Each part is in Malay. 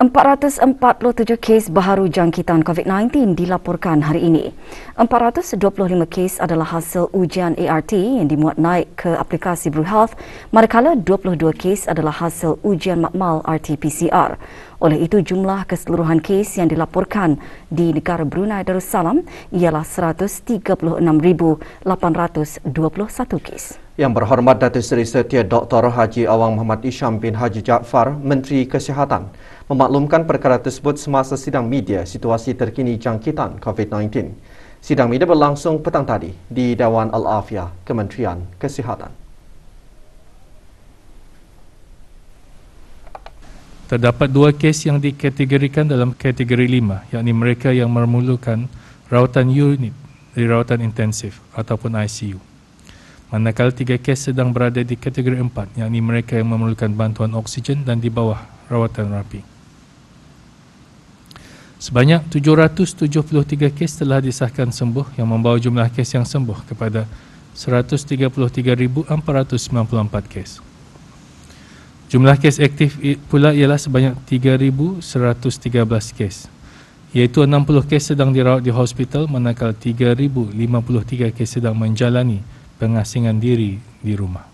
447 kes baharu jangkitan COVID-19 dilaporkan hari ini. 425 kes adalah hasil ujian ART yang dimuat naik ke aplikasi BruHealth, manakala 22 kes adalah hasil ujian makmal RT-PCR. Oleh itu, jumlah keseluruhan kes yang dilaporkan di negara Brunei Darussalam ialah 136,821 kes. Yang berhormat Datuk Seri Setia Dr. Haji Awang Muhammad Isham bin Haji Jaafar, Menteri Kesihatan, memaklumkan perkara tersebut semasa sidang media situasi terkini jangkitan COVID-19. Sidang media berlangsung petang tadi di Dewan Al-Afiah Kementerian Kesihatan. Terdapat 2 kes yang dikategorikan dalam kategori 5, yakni mereka yang memerlukan rawatan unit di rawatan intensif ataupun ICU. Manakala 3 kes sedang berada di kategori 4, yakni mereka yang memerlukan bantuan oksigen dan di bawah rawatan rapi. Sebanyak 773 kes telah disahkan sembuh yang membawa jumlah kes yang sembuh kepada 133,494 kes. Jumlah kes aktif pula ialah sebanyak 3,113 kes, iaitu 60 kes sedang dirawat di hospital manakala 3,053 kes sedang menjalani pengasingan diri di rumah.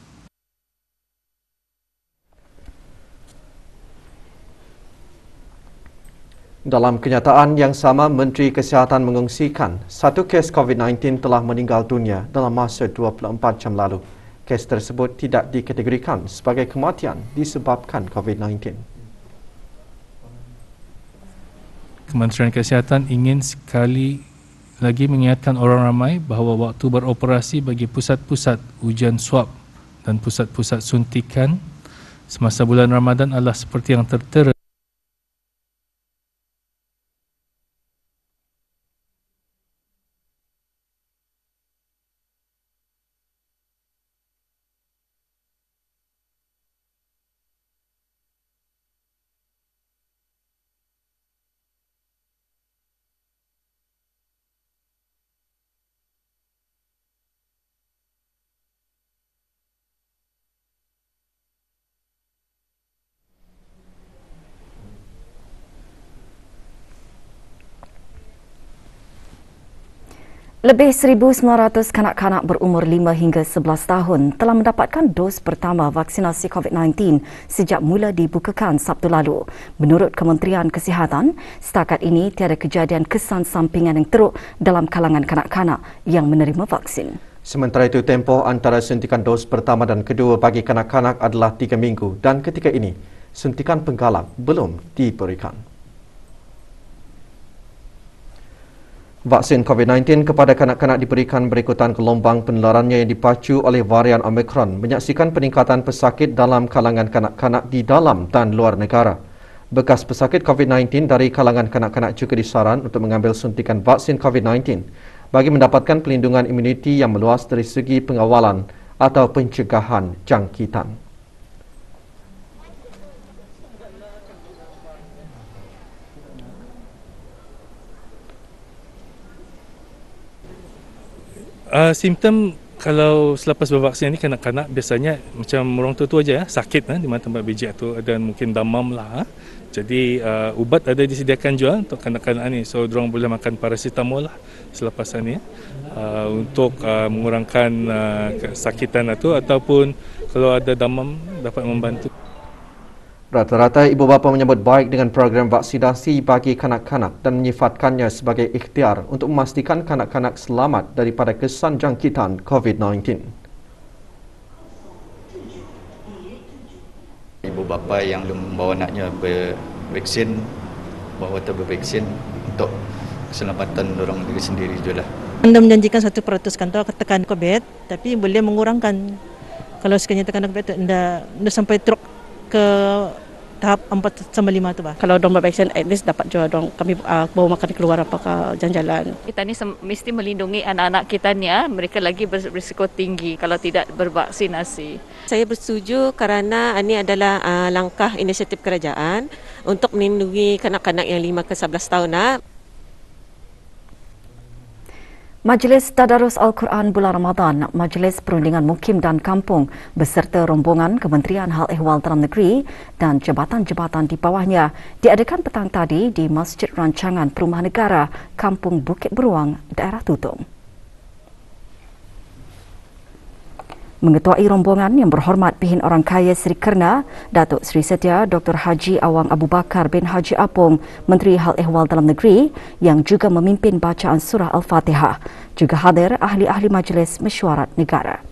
Dalam kenyataan yang sama, Menteri Kesihatan mengungsikan 1 kes COVID-19 telah meninggal dunia dalam masa 24 jam lalu. Kes tersebut tidak dikategorikan sebagai kematian disebabkan COVID-19. Kementerian Kesihatan ingin sekali lagi mengingatkan orang ramai bahawa waktu beroperasi bagi pusat-pusat ujian swab dan pusat-pusat suntikan semasa bulan Ramadan adalah seperti yang tertera Lebih 1,900 kanak-kanak berumur 5 hingga 11 tahun telah mendapatkan dos pertama vaksinasi COVID-19 sejak mula dibukakan Sabtu lalu. Menurut Kementerian Kesihatan, setakat ini tiada kejadian kesan sampingan yang teruk dalam kalangan kanak-kanak yang menerima vaksin. Sementara itu, tempoh antara suntikan dos pertama dan kedua bagi kanak-kanak adalah 3 minggu dan ketika ini, suntikan penggalak belum diberikan. Vaksin COVID-19 kepada kanak-kanak diberikan berikutan gelombang penularannya yang dipacu oleh varian Omicron, menyaksikan peningkatan pesakit dalam kalangan kanak-kanak di dalam dan luar negara. Bekas pesakit COVID-19 dari kalangan kanak-kanak juga disaran untuk mengambil suntikan vaksin COVID-19 bagi mendapatkan pelindungan imuniti yang meluas dari segi pengawalan atau pencegahan jangkitan. Simptom kalau selepas bervaksin ni kanak-kanak biasanya macam orang tua aja ya, sakit di mana tempat bijak tu, dan mungkin demam lah. Jadi ubat ada disediakan juga untuk kanak-kanak ni. So diorang boleh makan paracetamol lah selepas ni untuk mengurangkan kesakitan itu, ataupun kalau ada demam dapat membantu. Rata-rata ibu bapa menyambut baik dengan program vaksinasi bagi kanak-kanak dan menyifatkannya sebagai ikhtiar untuk memastikan kanak-kanak selamat daripada kesan jangkitan COVID-19. Ibu bapa yang belum membawa anaknya bervaksin, bawa bervaksin untuk keselamatan orang diri sendiri juga lah. Anda menjanjikan 1% kantor tekan COVID, tapi boleh mengurangkan. Kalau sekiranya tekan COVID, anda sampai teruk ke tahap 4-5 tu bah. Kalau dorang bervaksin, at least dapat juga dorang, kami bawa makan keluar apakah jalan-jalan. Kita ni mesti melindungi anak-anak kita ni, mereka lagi berisiko tinggi kalau tidak bervaksinasi. Saya bersetuju kerana ini adalah langkah inisiatif kerajaan untuk melindungi kanak-kanak yang 5 ke 11 tahun. Majlis Tadarus Al-Quran bulan Ramadan, Majlis Perundingan Mukim dan Kampung beserta rombongan Kementerian Hal Ehwal Dalam Negeri dan jabatan-jabatan di bawahnya diadakan petang tadi di Masjid Rancangan Perumahan Negara, Kampung Bukit Beruang, daerah Tutong. Mengetuai rombongan yang berhormat Pihin Orang Kaya Seri Kerna, Datuk Seri Setia Dr. Haji Awang Abu Bakar bin Haji Apong, Menteri Hal Ehwal Dalam Negeri yang juga memimpin bacaan surah Al-Fatihah. Juga hadir ahli-ahli Majlis Mesyuarat Negara.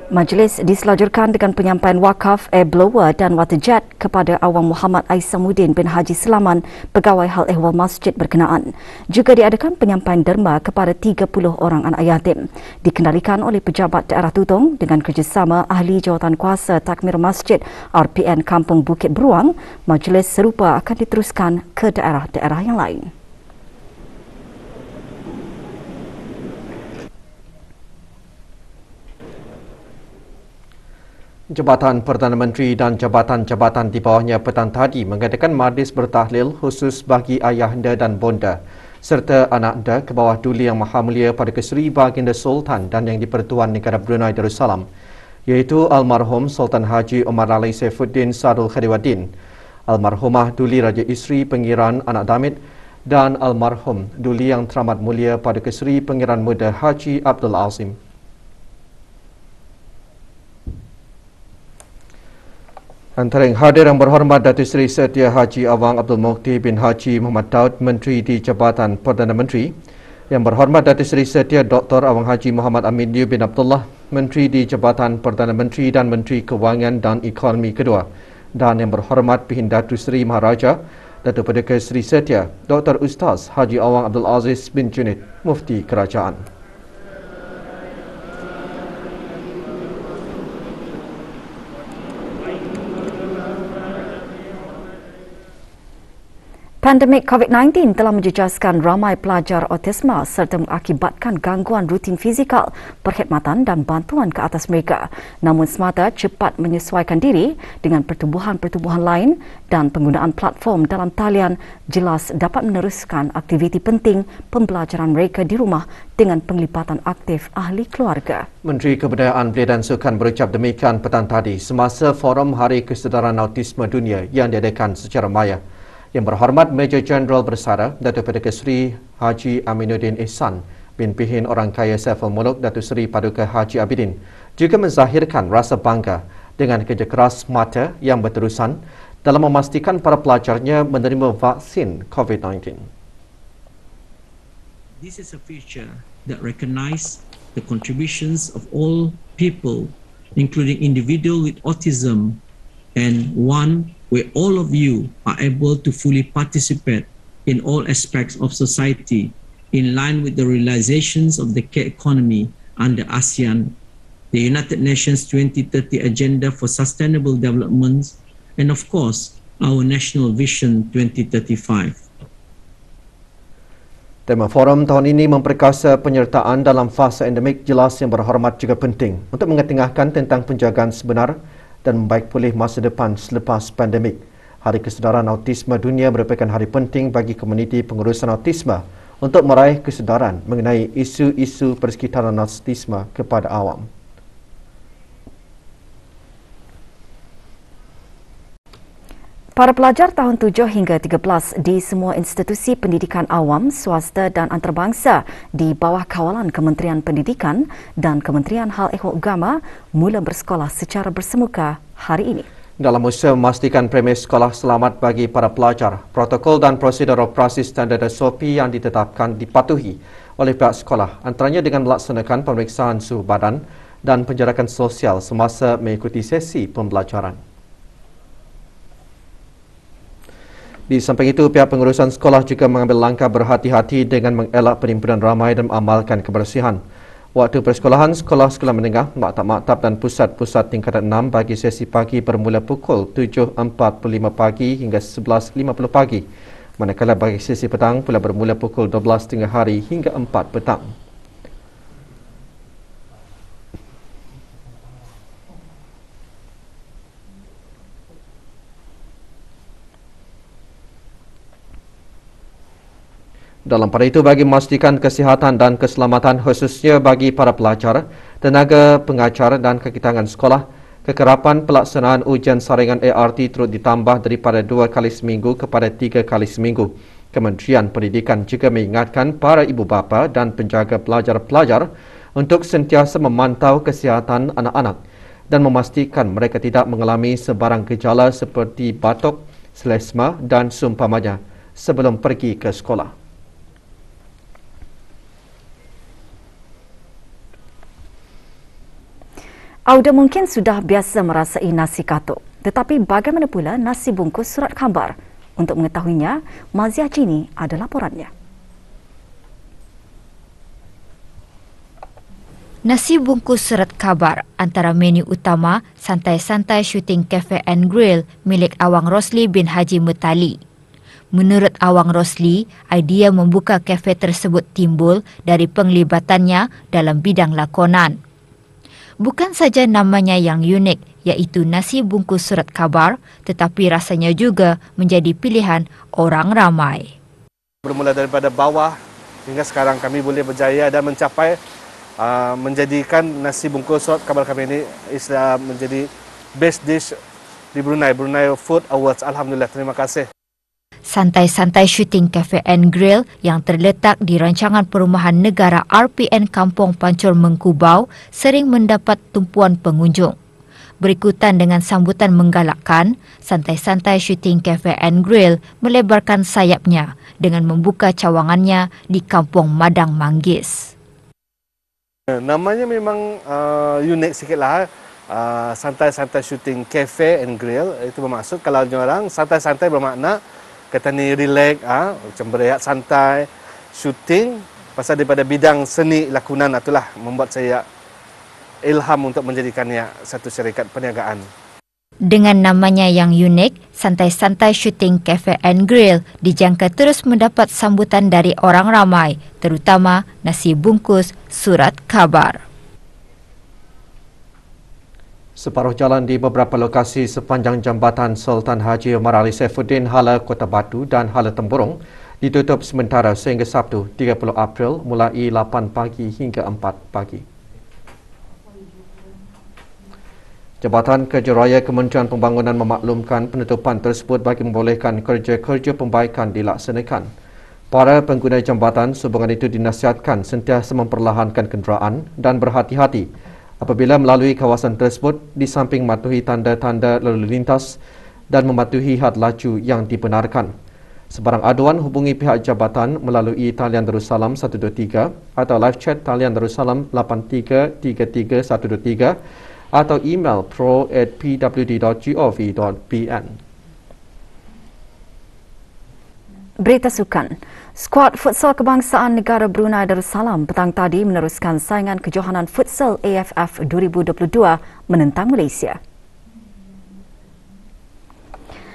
Majlis diselajurkan dengan penyampaian wakaf air blower dan water jet kepada Awang Muhammad Aisamuddin bin Haji Selaman, Pegawai Hal Ehwal Masjid berkenaan. Juga diadakan penyampaian derma kepada 30 orang anak yatim. Dikendalikan oleh pejabat daerah Tutong dengan kerjasama Ahli Jawatan Kuasa Takmir Masjid RPN Kampung Bukit Beruang, majlis serupa akan diteruskan ke daerah-daerah yang lain. Jabatan Perdana Menteri dan jabatan-jabatan di bawahnya petang tadi mengadakan majlis bertahlil khusus bagi ayahanda dan bonda serta anakanda ke bawah Duli Yang Maha Mulia Pada Keseri Baginda Sultan dan Yang di-Pertuan Negara Brunei Darussalam, iaitu Almarhum Sultan Haji Omar Ali Saifuddin Sadul Khadiwaddin, Almarhumah Duli Raja Isri Pengiran Anak Damit dan Almarhum Duli Yang Teramat Mulia Pada Keseri Pengiran Muda Haji Abdul Azim. Antara yang hadir yang berhormat Datuk Seri Setia Haji Awang Abdul Mukti bin Haji Muhammad Daud, Menteri di Jabatan Perdana Menteri. Yang berhormat Datuk Seri Setia Dr. Awang Haji Muhammad Amin Liu bin Abdullah, Menteri di Jabatan Perdana Menteri dan Menteri Kewangan dan Ekonomi kedua. Dan yang berhormat Pihin Datuk Seri Maharaja Datuk Paduka Seri Setia Dr. Ustaz Haji Awang Abdul Aziz bin Junid, Mufti Kerajaan. Pandemik COVID-19 telah menjejaskan ramai pelajar autisma serta mengakibatkan gangguan rutin fizikal, perkhidmatan dan bantuan ke atas mereka. Namun semata cepat menyesuaikan diri dengan pertubuhan-pertubuhan lain dan penggunaan platform dalam talian jelas dapat meneruskan aktiviti penting pembelajaran mereka di rumah dengan penglibatan aktif ahli keluarga. Menteri Kebudayaan Belia dan Sukan berucap demikian petang tadi semasa Forum Hari Kesedaran Autisme Dunia yang diadakan secara maya. Yang berhormat Major Jeneral Bersara Datuk Paduka Seri Haji Aminuddin Ihsan bin Pihin Orang Kaya Saiful Muluk Datuk Seri Paduka Haji Abidin juga menzahirkan rasa bangga dengan kerja keras semata yang berterusan dalam memastikan para pelajarnya menerima vaksin COVID-19. This is a feature that recognize the contributions of all people, including individuals with autism, and one where all of you are able to fully participate in all aspects of society in line with the realizations of the care economy under ASEAN, the United Nations 2030 Agenda for Sustainable Development, and of course, our National Vision 2035. Tema forum tahun ini memperkasa penyertaan dalam fasa endemik jelas yang berhormat juga penting untuk mengetengahkan tentang penjagaan sebenar dan membaik pulih masa depan selepas pandemik. Hari Kesedaran Autisme Dunia merupakan hari penting bagi komuniti pengurusan autisme untuk meraih kesedaran mengenai isu-isu persekitaran autisme kepada awam. Para pelajar tahun 7 hingga 13 di semua institusi pendidikan awam, swasta dan antarabangsa di bawah kawalan Kementerian Pendidikan dan Kementerian Hal Ehwal Agama mula bersekolah secara bersemuka hari ini. Dalam usaha memastikan premis sekolah selamat bagi para pelajar, protokol dan prosedur operasi standard SOP yang ditetapkan dipatuhi oleh pihak sekolah, antaranya dengan melaksanakan pemeriksaan suhu badan dan penjarakan sosial semasa mengikuti sesi pembelajaran. Di samping itu, pihak pengurusan sekolah juga mengambil langkah berhati-hati dengan mengelak penimbunan ramai dan mengamalkan kebersihan. Waktu persekolahan, sekolah-sekolah menengah, maktab-maktab dan pusat-pusat tingkatan 6 bagi sesi pagi bermula pukul 7.45 pagi hingga 11.50 pagi. Manakala bagi sesi petang pula bermula pukul 12 tengah hari hingga 4 petang. Dalam pada itu, bagi memastikan kesihatan dan keselamatan khususnya bagi para pelajar, tenaga pengajar dan kekitangan sekolah, kekerapan pelaksanaan ujian saringan ART turut ditambah daripada 2 kali seminggu kepada 3 kali seminggu. Kementerian Pendidikan juga mengingatkan para ibu bapa dan penjaga pelajar-pelajar untuk sentiasa memantau kesihatan anak-anak dan memastikan mereka tidak mengalami sebarang gejala seperti batuk, selesma dan seumpamanya sebelum pergi ke sekolah. Auda mungkin sudah biasa merasai nasi katuk, tetapi bagaimana pula nasi bungkus surat khabar? Untuk mengetahuinya, Mazia Cini ada laporannya. Nasi bungkus surat khabar antara menu utama santai-santai syuting Cafe and Grill milik Awang Rosli bin Haji Mutali. Menurut Awang Rosli, idea membuka kafe tersebut timbul dari penglibatannya dalam bidang lakonan. Bukan saja namanya yang unik, iaitu nasi bungkus surat khabar, tetapi rasanya juga menjadi pilihan orang ramai. Bermula daripada bawah hingga sekarang kami boleh berjaya dan mencapai menjadikan nasi bungkus surat khabar kami ini menjadi best dish di Brunei Food Awards. Alhamdulillah, terima kasih. Santai-santai syuting Cafe and Grill yang terletak di rancangan perumahan negara RPN Kampung Pancur Mengkubau sering mendapat tumpuan pengunjung. Berikutan dengan sambutan menggalakkan, santai-santai syuting Cafe and Grill melebarkan sayapnya dengan membuka cawangannya di Kampung Madang Manggis. Namanya memang unik sikitlah. Santai-santai syuting Cafe and Grill itu bermaksud kalau orang santai-santai bermakna kata ni relax, macam berehat santai, syuting pasal daripada bidang seni lakonan itulah membuat saya ilham untuk menjadikannya satu syarikat perniagaan. Dengan namanya yang unik, santai-santai syuting Cafe and Grill dijangka terus mendapat sambutan dari orang ramai, terutama nasi bungkus surat khabar. Separuh jalan di beberapa lokasi sepanjang jambatan Sultan Haji Omar Ali Saifuddin Hala Kota Batu dan Hala Tempurung ditutup sementara sehingga Sabtu 30 April mulai 8 pagi hingga 4 pagi. Jabatan Kerja Kementerian Pembangunan memaklumkan penutupan tersebut bagi membolehkan kerja-kerja pembaikan dilaksanakan. Para pengguna jambatan sehubungan itu dinasihatkan sentiasa memperlahankan kenderaan dan berhati-hati apabila melalui kawasan tersebut di samping mematuhi tanda-tanda lalu lintas dan mematuhi had laju yang dibenarkan. Sebarang aduan hubungi pihak jabatan melalui talian Darussalam 123 atau live chat talian Darussalam 8333 atau email pro@pwd.gov.pn. Berita sukan. Skuad futsal kebangsaan negara Brunei Darussalam petang tadi meneruskan saingan kejohanan futsal AFF 2022 menentang Malaysia.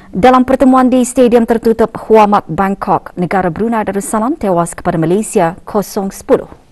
Dalam pertemuan di Stadium Tertutup Hua Mat Bangkok, negara Brunei Darussalam tewas kepada Malaysia 0-10.